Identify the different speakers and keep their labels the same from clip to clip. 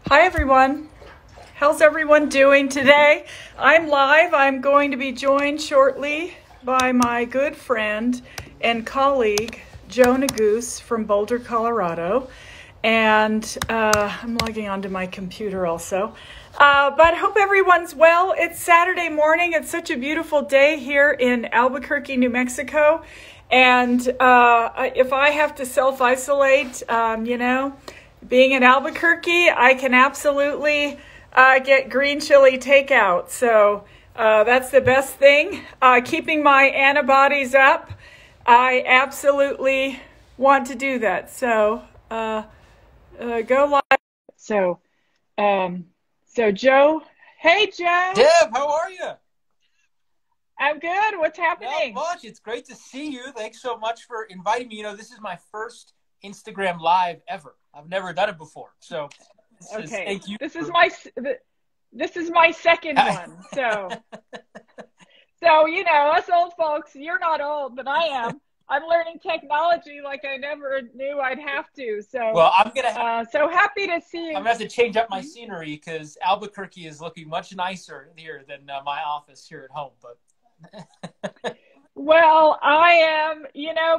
Speaker 1: Hi everyone. How's everyone doing today? I'm live. I'm going to be joined shortly by my good friend and colleague, Joe Neguse from Boulder, Colorado. And I'm logging onto my computer also. But I hope everyone's well. It's Saturday morning. It's such a beautiful day here in Albuquerque, New Mexico. And if I have to self-isolate, being in Albuquerque, I can absolutely get green chili takeout. So that's the best thing. Keeping my antibodies up, I absolutely want to do that. So go live. So Joe, hey Joe.
Speaker 2: Deb, how are you?
Speaker 1: I'm good. What's happening?
Speaker 2: Not much. It's great to see you. Thanks so much for inviting me. This is my first Instagram Live ever. I've never done it before. So thank you.
Speaker 1: This is my second one. So us old folks, you're not old, but I am. I'm learning technology like I never knew I'd have to. So
Speaker 2: well, I'm gonna
Speaker 1: so happy to see you.
Speaker 2: I'm gonna have to change up my scenery because Albuquerque is looking much nicer here than my office here at home. But
Speaker 1: well, I am,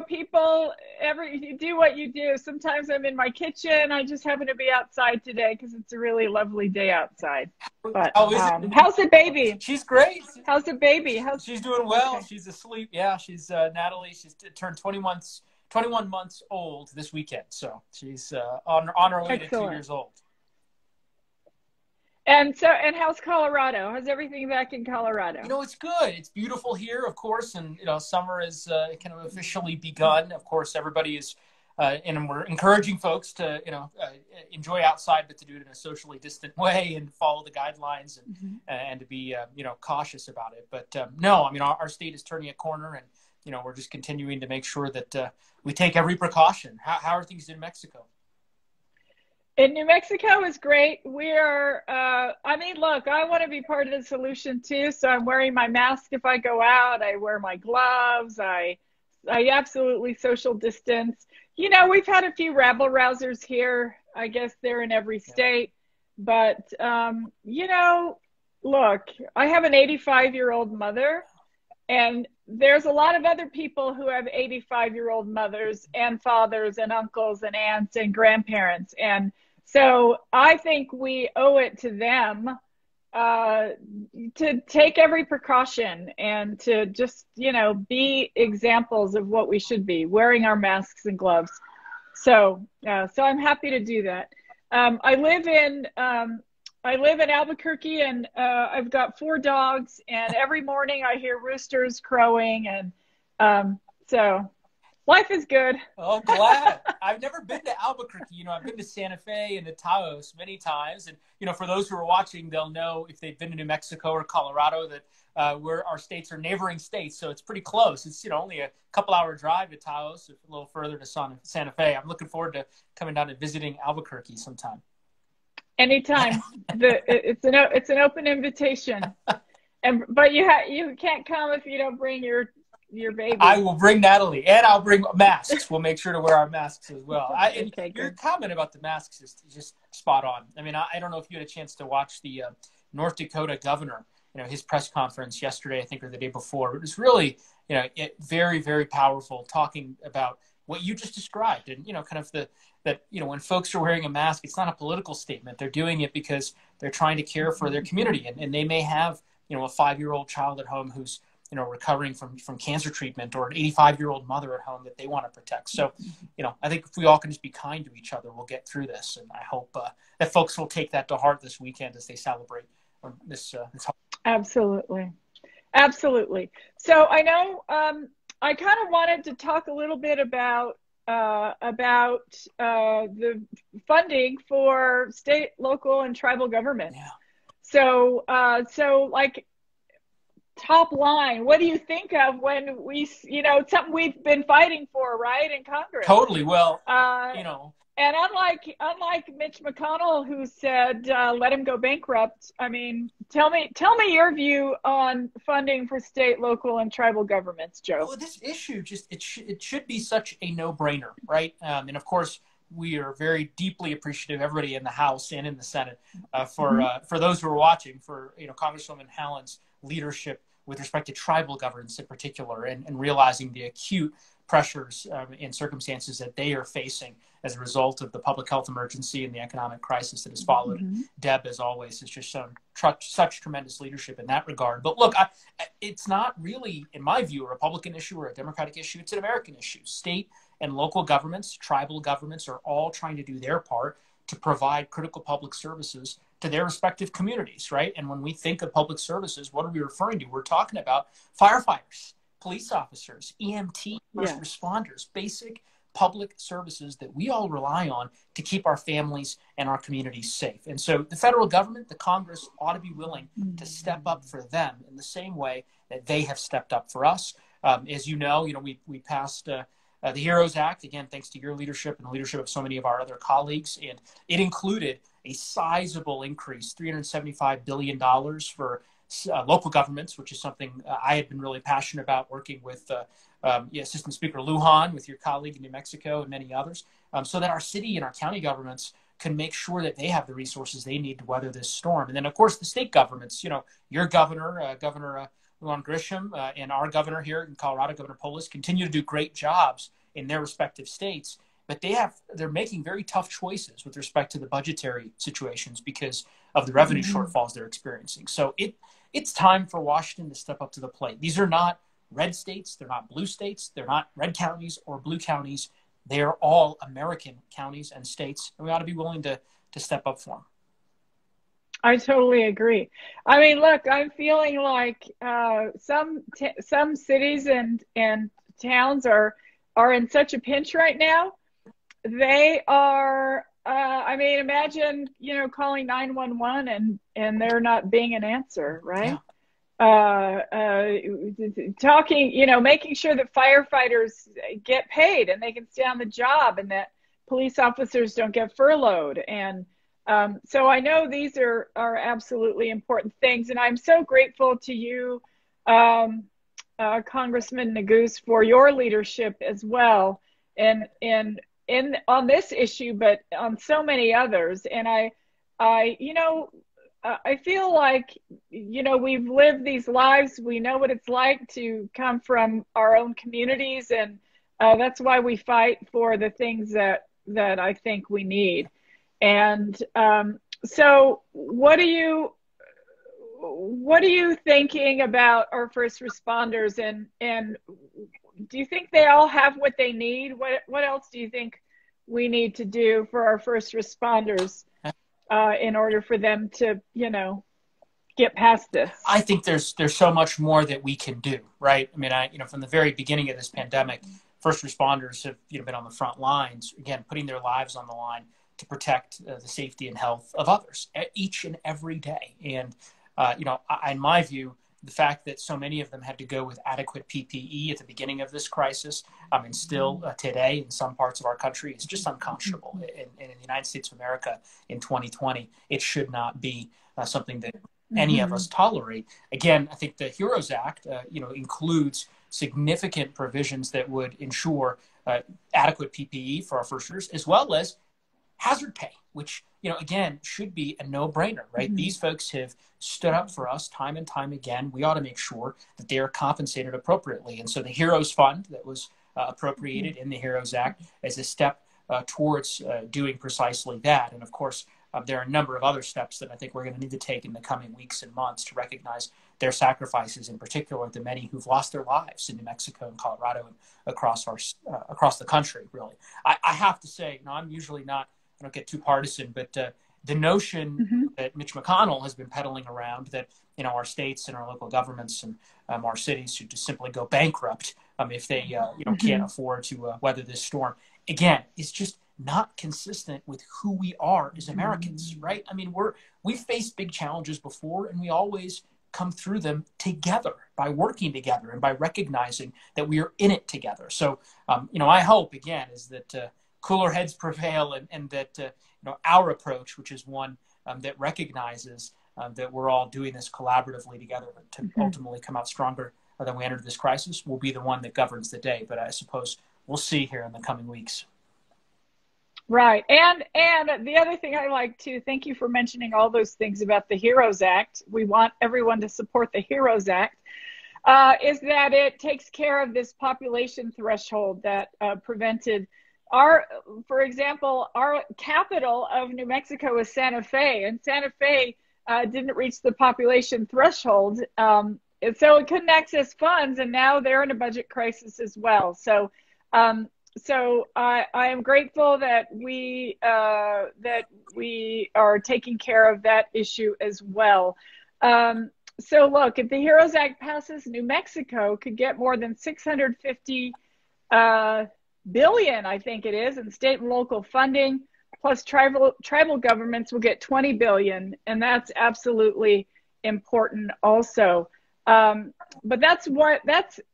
Speaker 1: people, you do what you do. Sometimes I'm in my kitchen. I just happen to be outside today because it's a really lovely day outside. But how's the baby?
Speaker 2: She's great.
Speaker 1: How's the baby?
Speaker 2: She's doing well.
Speaker 1: Okay.
Speaker 2: She's asleep. Yeah, she's Natalie. She's turned 21 months old this weekend. So she's on her way to 2 years old.
Speaker 1: And how's Colorado? How's everything back in Colorado?
Speaker 2: It's good. It's beautiful here, of course, and summer is kind of officially begun. Of course, everybody is, and we're encouraging folks to enjoy outside, but to do it in a socially distant way and follow the guidelines and to be cautious about it. But our state is turning a corner, and we're just continuing to make sure that we take every precaution. How are things in Mexico?
Speaker 1: In New Mexico is great. We are, look, I want to be part of the solution too. So I'm wearing my mask if I go out. I wear my gloves. I absolutely social distance. We've had a few rabble rousers here. I guess they're in every state. But, look, I have an 85-year-old mother. And there's a lot of other people who have 85-year-old mothers and fathers and uncles and aunts and grandparents. And so I think we owe it to them to take every precaution and to just, be examples of what we should be, wearing our masks and gloves. So I'm happy to do that. I live in Albuquerque, and I've got 4 dogs, and every morning I hear roosters crowing, and so life is good.
Speaker 2: Oh, glad. I've never been to Albuquerque. I've been to Santa Fe and to Taos many times. And, for those who are watching, they'll know if they've been to New Mexico or Colorado that our states are neighboring states. So it's pretty close. It's, only a couple-hour drive to Taos, a little further to Santa Fe. I'm looking forward to coming down and visiting Albuquerque sometime.
Speaker 1: Anytime. It's an open invitation. But you can't come if you don't bring your baby.
Speaker 2: I will bring Natalie, and I'll bring masks. We'll make sure to wear our masks as well. Your comment about the masks is just spot on. I don't know if you had a chance to watch the North Dakota governor, his press conference yesterday, I think, or the day before. It was really, very, very powerful, talking about what you just described, and kind of that when folks are wearing a mask, it's not a political statement. They're doing it because they're trying to care for their community, and they may have a 5-year-old child at home who's recovering from cancer treatment, or an 85-year-old mother at home that they want to protect. So, I think if we all can just be kind to each other, we'll get through this. And I hope that folks will take that to heart this weekend as they celebrate this.
Speaker 1: Absolutely. Absolutely. So I know I kind of wanted to talk a little bit about the funding for state, local, and tribal government.
Speaker 2: Yeah.
Speaker 1: So like, top line, what do you think of when we, something we've been fighting for, right, in Congress?
Speaker 2: Totally. Well,
Speaker 1: And unlike Mitch McConnell, who said let him go bankrupt, tell me your view on funding for state, local, and tribal governments, Joe.
Speaker 2: Well, this issue it should be such a no-brainer, right? And of course, we are very deeply appreciative, everybody in the House and in the Senate, for those who are watching, for Congresswoman Haaland's leadership with respect to tribal governance in particular, and realizing the acute pressures and circumstances that they are facing as a result of the public health emergency and the economic crisis that has followed. Deb, as always, has just shown such tremendous leadership in that regard. But look, it's not really, in my view, a Republican issue or a Democratic issue. It's an American issue. State and local governments, tribal governments, are all trying to do their part to provide critical public services to their respective communities, right? And when we think of public services, what are we referring to? We're talking about firefighters, police officers, EMT, first responders, basic public services that we all rely on to keep our families and our communities safe. And so the federal government, the Congress, ought to be willing to step up for them in the same way that they have stepped up for us. As you know, we passed the HEROES Act, again, thanks to your leadership and the leadership of so many of our other colleagues. And it included a sizable increase, $375 billion for local governments, which is something I had been really passionate about, working with Assistant Speaker Lujan, with your colleague in New Mexico, and many others, so that our city and our county governments can make sure that they have the resources they need to weather this storm. And then, of course, the state governments, your governor, Governor Ron Grisham, and our governor here in Colorado, Governor Polis, continue to do great jobs in their respective states. But they're making very tough choices with respect to the budgetary situations because of the revenue shortfalls they're experiencing. So it's time for Washington to step up to the plate. These are not red states. They're not blue states. They're not red counties or blue counties. They are all American counties and states, and we ought to be willing to step up for them.
Speaker 1: I totally agree. I mean, look, I'm feeling like some cities and towns are in such a pinch right now. They are, I mean, imagine, calling 911 and there not being an answer, right? Talking, making sure that firefighters get paid and they can stay on the job, and that police officers don't get furloughed. And so I know these are absolutely important things. And I'm so grateful to you, Congressman Neguse, for your leadership as well. And on this issue, but on so many others. And I feel like, we've lived these lives. We know what it's like to come from our own communities. And that's why we fight for the things that I think we need. And so what are you thinking about our first responders, and do you think they all have what they need? What else do you think we need to do for our first responders in order for them to, get past this?
Speaker 2: I think there's so much more that we can do, right? I mean, from the very beginning of this pandemic, first responders have been on the front lines, again, putting their lives on the line to protect the safety and health of others each and every day. And in my view, the fact that so many of them had to go with adequate PPE at the beginning of this crisis, and still today in some parts of our country, is just unconscionable. In the United States of America in 2020, it should not be something that any of us tolerate. Again, I think the HEROES Act, includes significant provisions that would ensure adequate PPE for our first responders, as well as hazard pay, which, again, should be a no-brainer, right? These folks have stood up for us time and time again. We ought to make sure that they are compensated appropriately. And so the HEROES Fund that was appropriated in the HEROES Act is a step towards doing precisely that. And of course, there are a number of other steps that I think we're going to need to take in the coming weeks and months to recognize their sacrifices, in particular the many who've lost their lives in New Mexico and Colorado and across the country, really. I have to say, I'm usually not, I don't get too partisan, but the notion that Mitch McConnell has been peddling around, that our states and our local governments and our cities should just simply go bankrupt if they can't afford to weather this storm, again, is just not consistent with who we are as Americans, right? I mean, we've faced big challenges before, and we always come through them together by working together and by recognizing that we are in it together. So, I hope, again, is that cooler heads prevail, and that our approach, which is one that recognizes that we're all doing this collaboratively together to ultimately come out stronger than we entered this crisis, will be the one that governs the day. But I suppose we'll see here in the coming weeks.
Speaker 1: Right. And the other thing I like to thank you for mentioning all those things about the HEROES Act. We want everyone to support the HEROES Act. Is that it takes care of this population threshold that prevented for example, our capital of New Mexico is Santa Fe, and Santa Fe didn't reach the population threshold. And so it couldn't access funds, and now they're in a budget crisis as well. So I am grateful that we are taking care of that issue as well. So look, if the HEROES Act passes, New Mexico could get more than $650 billion, I think it is, in state and local funding, plus tribal governments will get $20 billion, and that's absolutely important also. But that's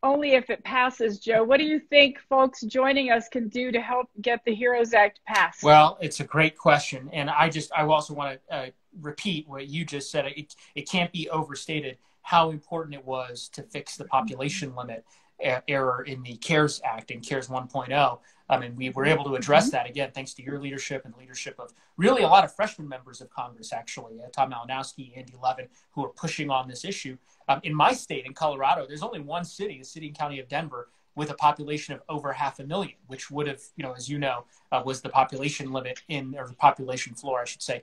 Speaker 1: only if it passes, Joe. What do you think folks joining us can do to help get the HEROES Act passed?
Speaker 2: Well, it's a great question. And I also want to repeat what you just said. It can't be overstated how important it was to fix the population limit error in the CARES Act and CARES 1.0. And we were able to address that, again, thanks to your leadership and the leadership of really a lot of freshman members of Congress, actually, Tom Malinowski, Andy Levin, who are pushing on this issue. In my state, in Colorado, there's only one city, the city and county of Denver, with a population of over 500,000, which would have, as you know, was the population limit or the population floor, I should say,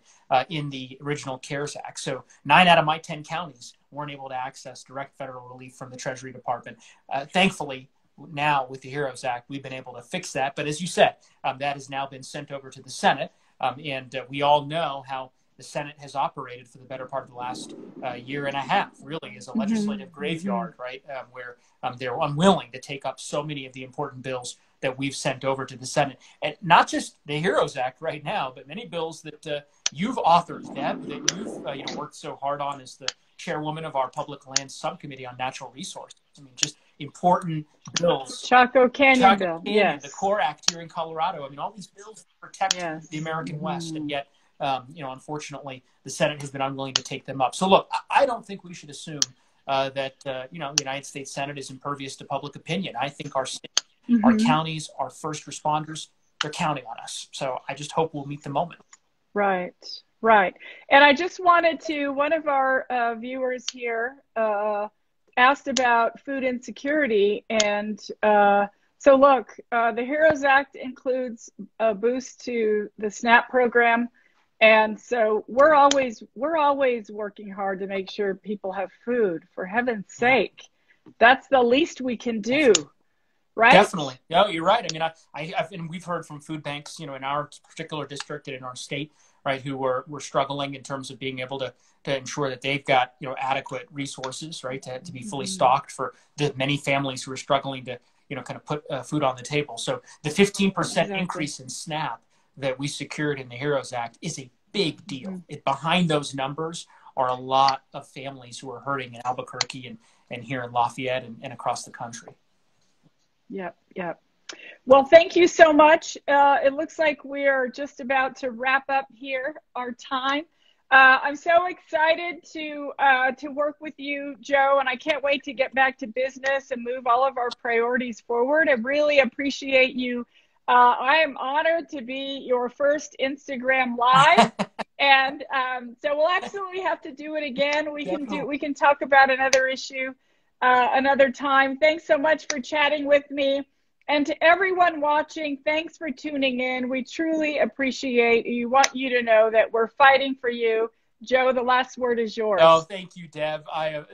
Speaker 2: in the original CARES Act. So 9 out of my 10 counties weren't able to access direct federal relief from the Treasury Department. Thankfully, now with the HEROES Act, we've been able to fix that. But as you said, that has now been sent over to the Senate. And we all know how the Senate has operated for the better part of the last year and a half, really, as a legislative graveyard, right, where they're unwilling to take up so many of the important bills that we've sent over to the Senate. And not just the HEROES Act right now, but many bills that you've authored, Deb, that you've worked so hard on as the chairwoman of our Public Lands Subcommittee on Natural Resources. I mean, just important bills.
Speaker 1: Chaco Canyon bill, yes.
Speaker 2: The CORE Act here in Colorado. I mean, all these bills protect the American West, and yet, unfortunately, the Senate has been unwilling to take them up. So, look, I don't think we should assume that the United States Senate is impervious to public opinion. I think our state, our counties, our first responders, they're counting on us. So I just hope we'll meet the moment. Right.
Speaker 1: And I just wanted to, one of our viewers here asked about food insecurity. And so look, the HEROES Act includes a boost to the SNAP program. And so we're always working hard to make sure people have food, for heaven's sake. That's the least we can do. Right?
Speaker 2: Definitely. No, you're right. I mean, and we've heard from food banks, in our particular district and in our state, right, who were struggling in terms of being able to ensure that they've got, adequate resources, right, to be fully stocked for the many families who are struggling to, kind of put food on the table. So the 15% increase in SNAP that we secured in the HEROES Act is a big deal. Behind those numbers are a lot of families who are hurting in Albuquerque and here in Lafayette and across the country.
Speaker 1: Yep. Well, thank you so much. It looks like we are just about to wrap up here our time. I'm so excited to work with you, Joe, and I can't wait to get back to business and move all of our priorities forward. I really appreciate you. I am honored to be your first Instagram Live, and so we'll absolutely have to do it again. We can talk about another issue another time. Thanks so much for chatting with me. And to everyone watching, thanks for tuning in. We truly appreciate you. Want you to know that we're fighting for you. Joe, the last word is yours.
Speaker 2: Oh, thank you, Deb.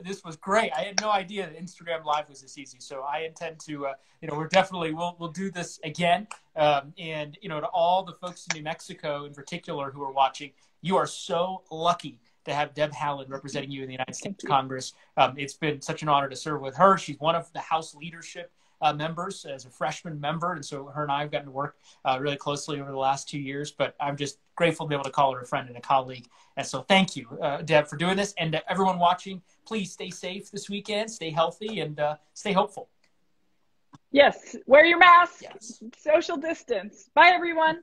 Speaker 2: This was great. I had no idea that Instagram Live was this easy. So I intend to, we'll do this again. And, to all the folks in New Mexico in particular who are watching, you are so lucky to have Deb Haaland representing you in the United States Congress. It's been such an honor to serve with her. She's one of the House leadership members as a freshman member. And so her and I have gotten to work really closely over the last 2 years, but I'm just grateful to be able to call her a friend and a colleague. And so thank you, Deb, for doing this. And everyone watching, please stay safe this weekend, stay healthy, and stay hopeful.
Speaker 1: Yes. Wear your mask, social distance. Bye, everyone.